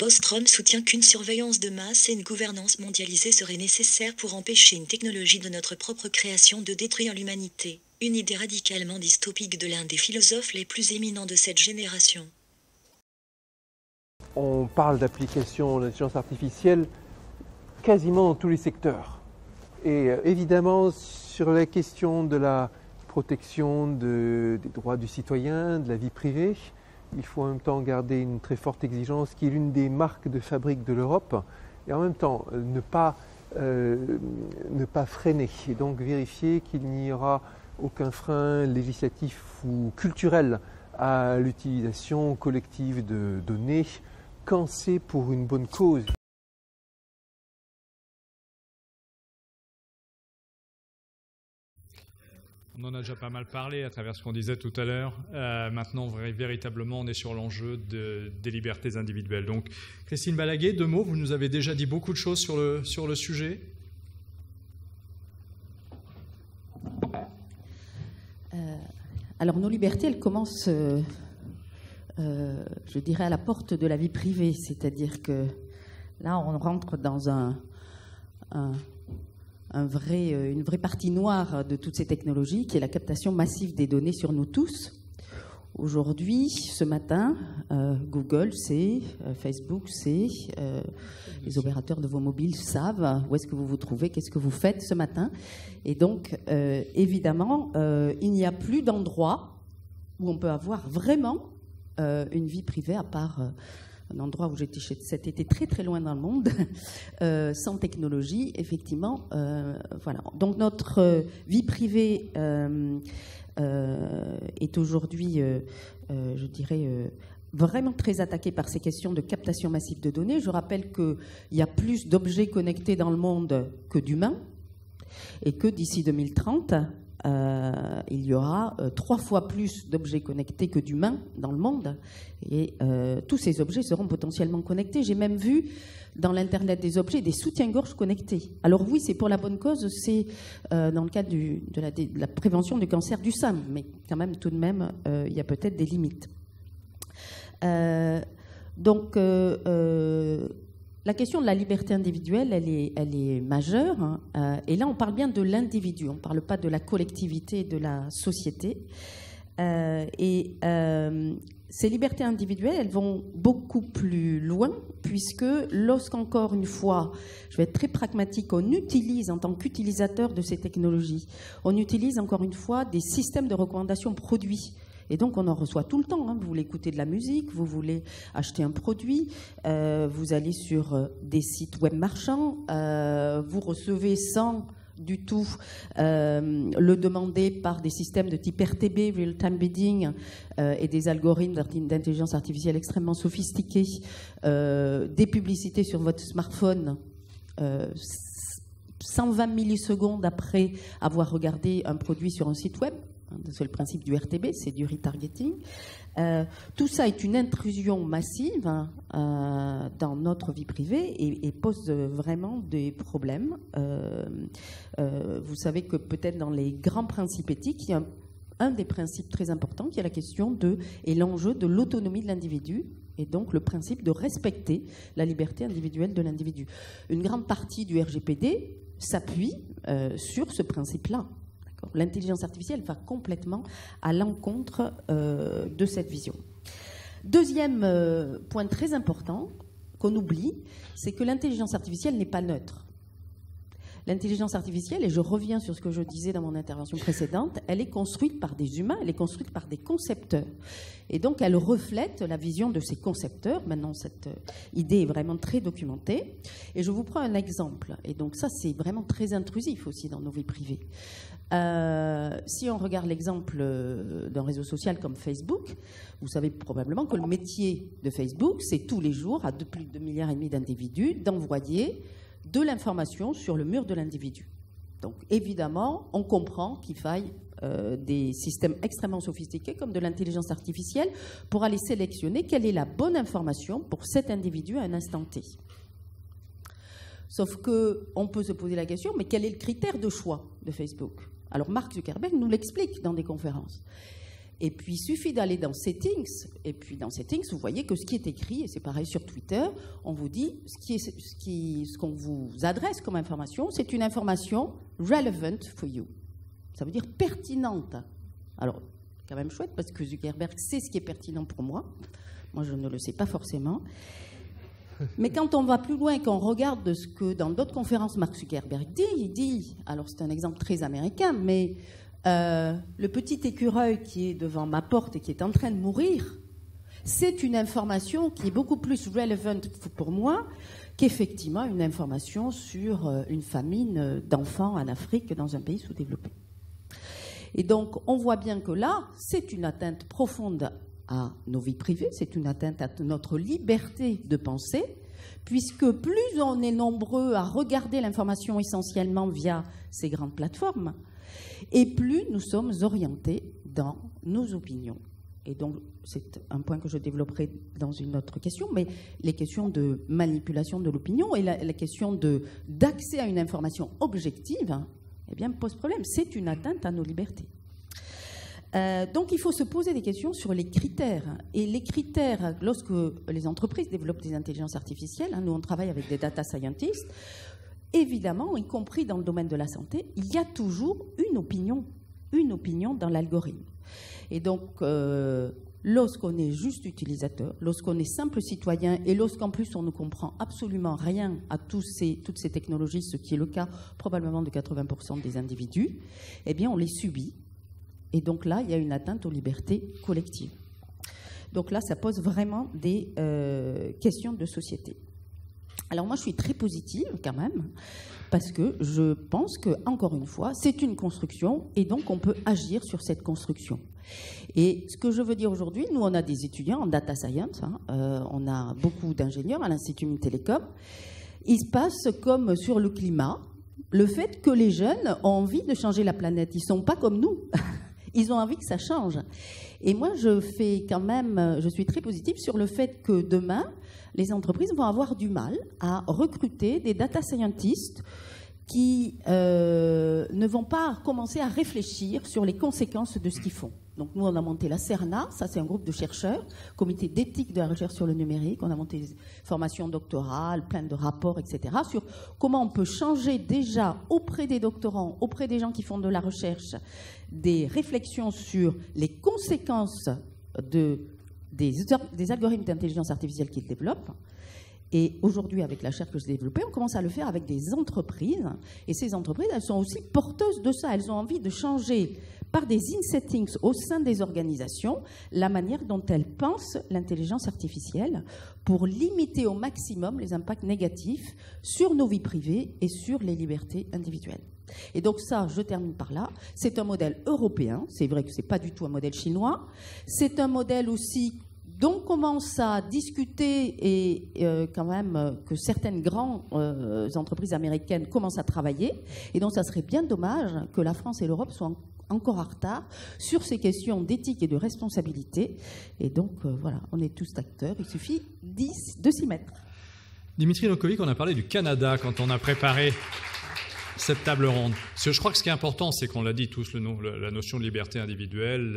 Bostrom soutient qu'une surveillance de masse et une gouvernance mondialisée seraient nécessaires pour empêcher une technologie de notre propre création de détruire l'humanité. Une idée radicalement dystopique de l'un des philosophes les plus éminents de cette génération. On parle d'application de l'intelligence artificielle quasiment dans tous les secteurs. Et évidemment, sur la question de la protection des droits du citoyen, de la vie privée, il faut en même temps garder une très forte exigence qui est l'une des marques de fabrique de l'Europe et en même temps ne pas freiner et donc vérifier qu'il n'y aura aucun frein législatif ou culturel à l'utilisation collective de données quand c'est pour une bonne cause. On en a déjà pas mal parlé à travers ce qu'on disait tout à l'heure. Maintenant, véritablement, on est sur l'enjeu des libertés individuelles. Donc, Christine Balaguer, 2 mots. Vous nous avez déjà dit beaucoup de choses sur le sujet. Alors, nos libertés, elles commencent, je dirais, à la porte de la vie privée. C'est-à-dire que là, on rentre dans une vraie partie noire de toutes ces technologies, qui est la captation massive des données sur nous tous. Aujourd'hui, ce matin, Google sait, Facebook sait, les opérateurs de vos mobiles savent où est-ce que vous vous trouvez, qu'est-ce que vous faites ce matin. Et donc, évidemment, il n'y a plus d'endroit où on peut avoir vraiment une vie privée, à part un endroit où j'étais cet été très très loin dans le monde, sans technologie, effectivement. Voilà. Donc notre vie privée est aujourd'hui, je dirais, vraiment très attaquée par ces questions de captation massive de données. Je rappelle qu'il y a plus d'objets connectés dans le monde que d'humains, et que d'ici 2030, il y aura 3 fois plus d'objets connectés que d'humains dans le monde, et tous ces objets seront potentiellement connectés. J'ai même vu dans l'Internet des objets des soutiens-gorge connectés. Alors oui, c'est pour la bonne cause, c'est dans le cadre de la prévention du cancer du sein, mais quand même, tout de même, il y a peut-être des limites. Donc, la question de la liberté individuelle, elle est majeure. Hein, et là, on parle bien de l'individu. On ne parle pas de la collectivité et de la société. Ces libertés individuelles, elles vont beaucoup plus loin, puisque lorsqu'encore une fois, je vais être très pragmatique, on utilise en tant qu'utilisateur de ces technologies, on utilise encore une fois des systèmes de recommandation produits. Et donc, on en reçoit tout le temps. Hein. Vous voulez écouter de la musique, vous voulez acheter un produit, vous allez sur des sites web marchands, vous recevez sans du tout le demander par des systèmes de type RTB, Real-Time Bidding, et des algorithmes d'intelligence artificielle extrêmement sophistiqués, des publicités sur votre smartphone 120 millisecondes après avoir regardé un produit sur un site web. C'est le principe du RTB, c'est du retargeting. Tout ça est une intrusion massive dans notre vie privée et pose vraiment des problèmes. Vous savez que peut-être dans les grands principes éthiques, il y a un des principes très importants qui est la question et l'enjeu de l'autonomie de l'individu, et donc le principe de respecter la liberté individuelle de l'individu. Une grande partie du RGPD s'appuie sur ce principe-là. L'intelligence artificielle va complètement à l'encontre de cette vision. Deuxième point très important qu'on oublie, c'est que l'intelligence artificielle n'est pas neutre. L'intelligence artificielle, et je reviens sur ce que je disais dans mon intervention précédente, elle est construite par des humains, elle est construite par des concepteurs. Et donc, elle reflète la vision de ces concepteurs. Maintenant, cette idée est vraiment très documentée. Et je vous prends un exemple. Et donc, ça, c'est vraiment très intrusif aussi dans nos vies privées. Si on regarde l'exemple d'un réseau social comme Facebook, vous savez probablement que le métier de Facebook, c'est tous les jours, à plus de 2,5 milliards d'individus, d'envoyer de l'information sur le mur de l'individu. Donc évidemment, on comprend qu'il faille des systèmes extrêmement sophistiqués comme de l'intelligence artificielle pour aller sélectionner quelle est la bonne information pour cet individu à un instant T. Sauf qu'on peut se poser la question, mais quel est le critère de choix de Facebook ? Alors Mark Zuckerberg nous l'explique dans des conférences. Et puis, il suffit d'aller dans Settings, et puis dans Settings, vous voyez que ce qui est écrit, et c'est pareil sur Twitter, on vous dit ce qu'on vous adresse comme information, c'est une information relevant for you. Ça veut dire pertinente. Alors, quand même chouette, parce que Zuckerberg sait ce qui est pertinent pour moi. Moi, je ne le sais pas forcément. Mais quand on va plus loin et qu'on regarde ce que dans d'autres conférences Mark Zuckerberg dit, il dit, alors c'est un exemple très américain, mais le petit écureuil qui est devant ma porte et qui est en train de mourir, c'est une information qui est beaucoup plus relevant pour moi qu'effectivement une information sur une famine d'enfants en Afrique dans un pays sous-développé. Et donc, on voit bien que là, c'est une atteinte profonde à nos vies privées, c'est une atteinte à notre liberté de penser, puisque plus on est nombreux à regarder l'information essentiellement via ces grandes plateformes, et plus nous sommes orientés dans nos opinions. Et donc, c'est un point que je développerai dans une autre question, mais les questions de manipulation de l'opinion et la question d'accès à une information objective, eh bien, pose problème. C'est une atteinte à nos libertés. Donc, il faut se poser des questions sur les critères. Et les critères, lorsque les entreprises développent des intelligences artificielles, nous, on travaille avec des data scientists, évidemment, y compris dans le domaine de la santé, il y a toujours une opinion dans l'algorithme. Et donc, lorsqu'on est juste utilisateur, lorsqu'on est simple citoyen et lorsqu'en plus on ne comprend absolument rien à toutes ces technologies, ce qui est le cas probablement de 80% des individus, eh bien on les subit. Et donc là, il y a une atteinte aux libertés collectives. Donc là, ça pose vraiment des questions de société. Alors moi, je suis très positive quand même, parce que je pense que, encore une fois, c'est une construction et donc on peut agir sur cette construction. Et ce que je veux dire aujourd'hui, nous, on a des étudiants en data science, on a beaucoup d'ingénieurs à l'Institut Mines-Télécom. Il se passe comme sur le climat, le fait que les jeunes ont envie de changer la planète. Ils ne sont pas comme nous. Ils ont envie que ça change. Et moi, je suis très positive sur le fait que demain, les entreprises vont avoir du mal à recruter des data scientists qui ne vont pas commencer à réfléchir sur les conséquences de ce qu'ils font. Donc nous, on a monté la CERNA, ça c'est un groupe de chercheurs, comité d'éthique de la recherche sur le numérique, on a monté des formations doctorales, plein de rapports, etc., sur comment on peut changer déjà auprès des doctorants, auprès des gens qui font de la recherche, des réflexions sur les conséquences des algorithmes d'intelligence artificielle qu'ils développent. Et aujourd'hui, avec la chaire que j'ai développée, on commence à le faire avec des entreprises. Et ces entreprises, elles sont aussi porteuses de ça. Elles ont envie de changer par des in-settings au sein des organisations la manière dont elles pensent l'intelligence artificielle pour limiter au maximum les impacts négatifs sur nos vies privées et sur les libertés individuelles. Et donc ça, je termine par là, c'est un modèle européen, c'est vrai que ce n'est pas du tout un modèle chinois, c'est un modèle aussi dont on commence à discuter et quand même que certaines grandes entreprises américaines commencent à travailler, et donc ça serait bien dommage que la France et l'Europe soient encore en retard sur ces questions d'éthique et de responsabilité, et donc voilà, on est tous acteurs, il suffit de s'y mettre. Dimitri Nokovic, on a parlé du Canada quand on a préparé cette table ronde. Parce que je crois que ce qui est important, c'est qu'on l'a dit tous, la notion de liberté individuelle,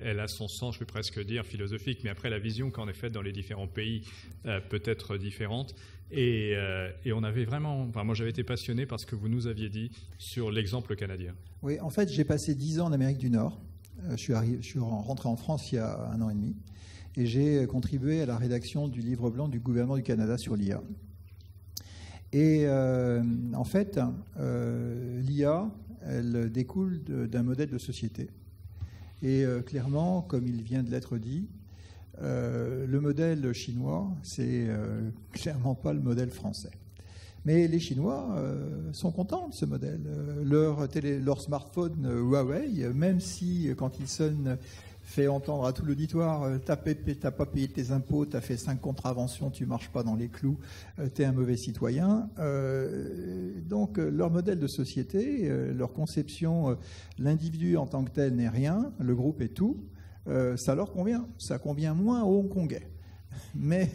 elle a son sens, je vais presque dire, philosophique, mais après la vision qu'en est faite dans les différents pays peut être différente. Et on avait vraiment, enfin moi j'avais été passionné par ce que vous nous aviez dit sur l'exemple canadien. Oui, en fait j'ai passé 10 ans en Amérique du Nord. Je suis rentré en France il y a 1 an et demi et j'ai contribué à la rédaction du livre blanc du gouvernement du Canada sur l'IA. Et en fait, l'IA, elle découle d'un modèle de société. Et clairement, comme il vient de l'être dit, le modèle chinois, c'est clairement pas le modèle français. Mais les Chinois sont contents de ce modèle. Leur smartphone Huawei, même si quand il sonne, fait entendre à tout l'auditoire, t'as pas payé tes impôts, t'as fait 5 contraventions, tu marches pas dans les clous, t'es un mauvais citoyen. Donc leur modèle de société, leur conception, l'individu en tant que tel n'est rien, le groupe est tout, ça leur convient. Ça convient moins aux Hongkongais. Mais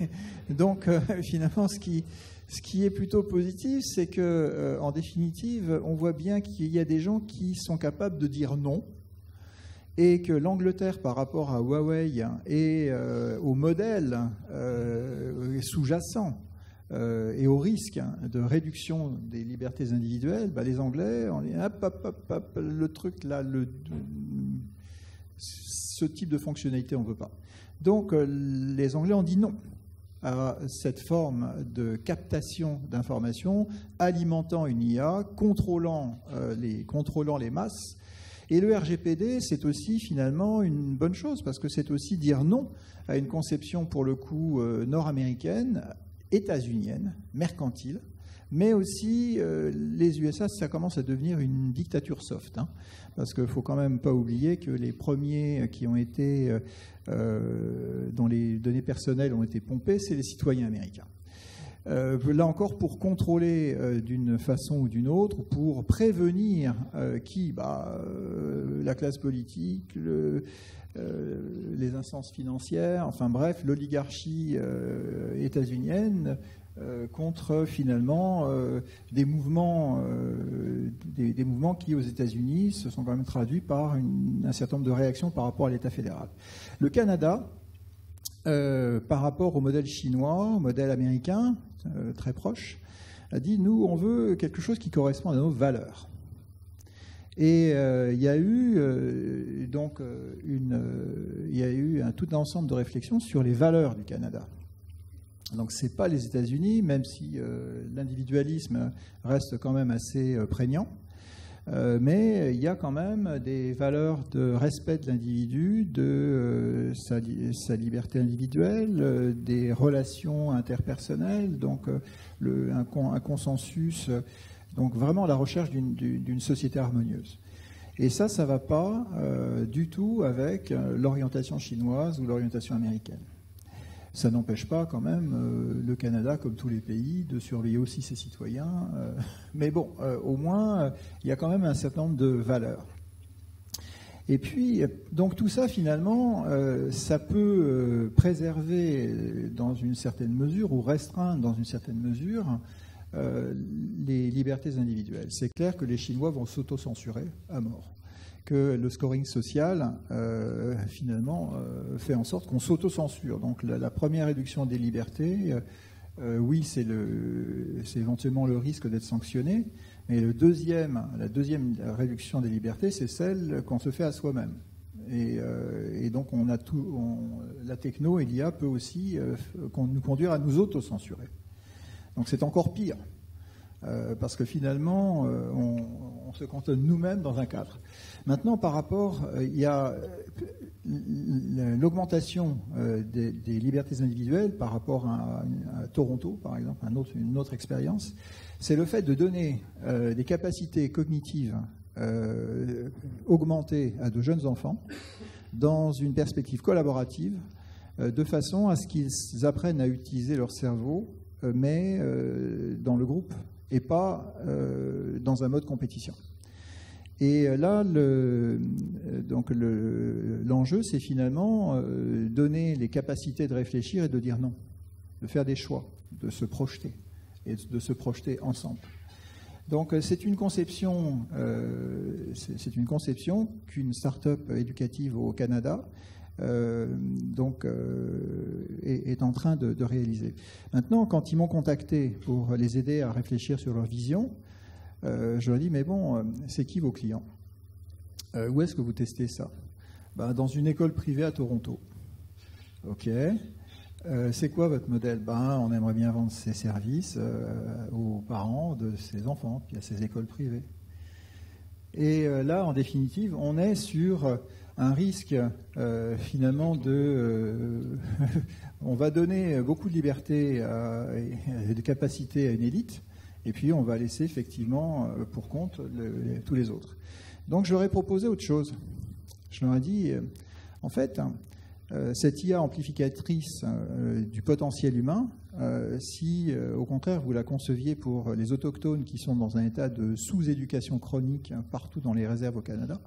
donc finalement, ce qui est plutôt positif, c'est que en définitive, on voit bien qu'il y a des gens qui sont capables de dire non. et que l'Angleterre, par rapport à Huawei et au modèle sous-jacent et au risque de réduction des libertés individuelles, les Anglais, on dit hop, le truc là, ce type de fonctionnalité, on ne veut pas. Donc les Anglais ont dit non à cette forme de captation d'informations, alimentant une IA, contrôlant les masses. Et le RGPD, c'est aussi finalement une bonne chose, parce que c'est aussi dire non à une conception, pour le coup, nord-américaine, états-unienne, mercantile, mais aussi les USA, ça commence à devenir une dictature soft, hein, parce qu'il ne faut quand même pas oublier que les premiers qui ont été, dont les données personnelles ont été pompées, c'est les citoyens américains. Là encore, pour contrôler d'une façon ou d'une autre, pour prévenir la classe politique, les instances financières, enfin bref, l'oligarchie états-unienne contre finalement des mouvements qui, aux États-Unis, se sont quand même traduits par un certain nombre de réactions par rapport à l'État fédéral. Le Canada, par rapport au modèle chinois, au modèle américain, très proche, a dit, nous, on veut quelque chose qui correspond à nos valeurs. Et il y a eu un tout ensemble de réflexions sur les valeurs du Canada. Donc ce n'est pas les États-Unis, même si l'individualisme reste quand même assez prégnant, mais il y a quand même des valeurs de respect de l'individu, de sa liberté individuelle, des relations interpersonnelles, donc un consensus, donc vraiment la recherche d'une société harmonieuse. Et ça ne va pas du tout avec l'orientation chinoise ou l'orientation américaine. Ça n'empêche pas quand même le Canada, comme tous les pays, de surveiller aussi ses citoyens. Mais bon, au moins, il y a quand même un certain nombre de valeurs. Et puis, donc tout ça, finalement, ça peut préserver dans une certaine mesure ou restreindre dans une certaine mesure les libertés individuelles. C'est clair que les Chinois vont s'auto-censurer à mort. Que le scoring social, finalement, fait en sorte qu'on s'auto-censure. Donc la première réduction des libertés, oui, c'est éventuellement le risque d'être sanctionné, mais la deuxième réduction des libertés, c'est celle qu'on se fait à soi-même. Et donc la techno et l'IA peut aussi nous conduire à nous auto-censurer. Donc c'est encore pire, parce que finalement, on se cantonne nous-mêmes dans un cadre. Maintenant, par rapport, il y a l'augmentation des libertés individuelles par rapport à Toronto, par exemple, une autre expérience, c'est le fait de donner des capacités cognitives augmentées à de jeunes enfants dans une perspective collaborative, de façon à ce qu'ils apprennent à utiliser leur cerveau, mais dans le groupe et pas dans un mode compétition. Et là, l'enjeu, c'est finalement donner les capacités de réfléchir et de dire non, de faire des choix, de se projeter et de se projeter ensemble. Donc, c'est une conception qu'une start-up éducative au Canada est en train de réaliser. Maintenant, quand ils m'ont contacté pour les aider à réfléchir sur leur vision, je leur ai dit, mais bon, c'est qui vos clients? Où est-ce que vous testez ça? Dans une école privée à Toronto. OK. C'est quoi votre modèle? On aimerait bien vendre ces services aux parents de ces enfants, puis à ces écoles privées. Et là, en définitive, on est sur un risque finalement on va donner beaucoup de liberté et de capacité à une élite, et puis on va laisser effectivement pour compte tous les autres. Donc je leur ai proposé autre chose. Je leur ai dit, en fait, cette IA amplificatrice du potentiel humain, si au contraire vous la conceviez pour les autochtones qui sont dans un état de sous-éducation chronique partout dans les réserves au Canada,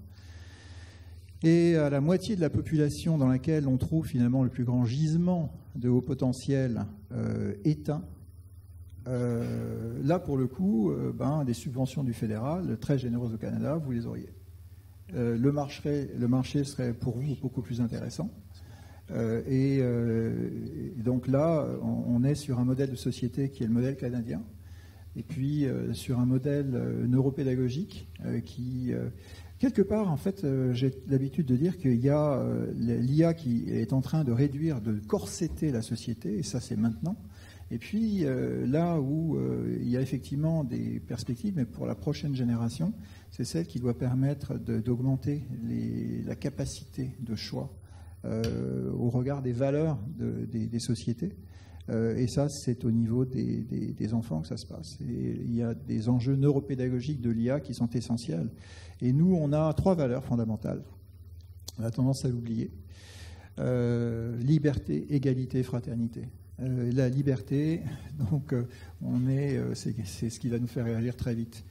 et à la moitié de la population dans laquelle on trouve finalement le plus grand gisement de haut potentiel éteint, là pour le coup, des subventions du fédéral très généreuses au Canada, vous les auriez. le marché serait pour vous beaucoup plus intéressant. Et donc là, on est sur un modèle de société qui est le modèle canadien, et puis sur un modèle neuropédagogique qui, quelque part, en fait, j'ai l'habitude de dire qu'il y a l'IA qui est en train de réduire, de corseter la société, et ça c'est maintenant. Et puis là où il y a effectivement des perspectives, mais pour la prochaine génération, c'est celle qui doit permettre d'augmenter la capacité de choix au regard des valeurs des sociétés. Et ça, c'est au niveau des enfants que ça se passe. Et il y a des enjeux neuropédagogiques de l'IA qui sont essentiels. Et nous, on a 3 valeurs fondamentales. On a tendance à l'oublier. Liberté, égalité, fraternité. La liberté, donc c'est ce qui va nous faire réagir très vite.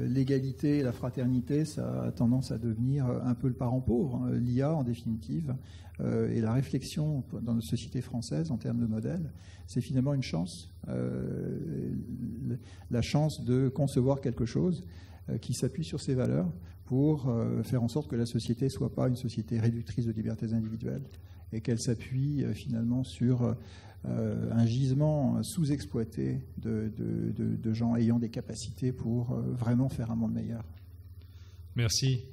L'égalité et la fraternité, ça a tendance à devenir un peu le parent pauvre. L'IA, en définitive, et la réflexion dans notre société française en termes de modèle, c'est finalement une chance. La chance de concevoir quelque chose qui s'appuie sur ces valeurs pour faire en sorte que la société ne soit pas une société réductrice de libertés individuelles et qu'elle s'appuie finalement sur un gisement sous-exploité de gens ayant des capacités pour vraiment faire un monde meilleur. Merci.